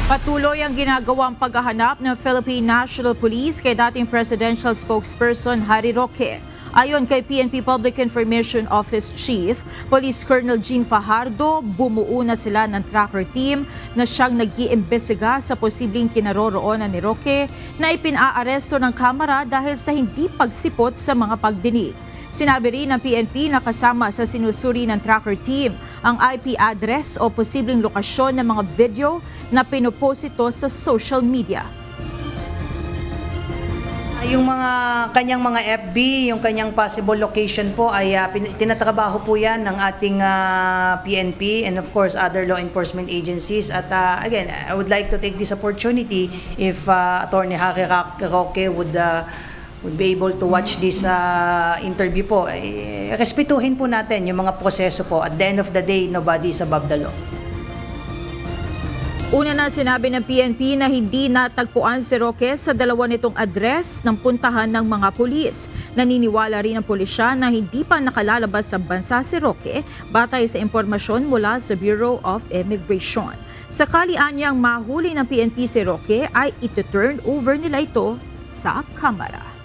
Patuloy ang ginagawang paghahanap ng Philippine National Police kay dating Presidential Spokesperson Harry Roque. Ayon kay PNP Public Information Office Chief, Police Colonel Jean Fajardo, bumuo na sila ng tracker team na siyang nag-iimbestiga sa posibleng kinaroroonan ni Roque na ipinaaresto ng Kamara dahil sa hindi pagsipot sa mga pagdinig. Sinabi rin ng PNP na kasama sa sinusuri ng tracker team ang IP address o posibleng lokasyon ng mga video na pinupost ito sa social media. Yung mga kanyang mga FB, yung kanyang possible location po ay tinatrabaho po yan ng ating PNP and of course other law enforcement agencies. At again, I would like to take this opportunity if Attorney Harry Roque would be able to watch this interview po. Respetuhin po natin yung mga proseso po. At the end of the day, nobody is above the law. Una na sinabi ng PNP na hindi natagpuan si Roque sa dalawa nitong address ng puntahan ng mga pulis. Naniniwala rin ang pulisya na hindi pa nakalalabas sa bansa si Roque batay sa impormasyon mula sa Bureau of Immigration. Sakali anyang mahuli ng PNP si Roque ay ito-turn over nila ito sa Kamara.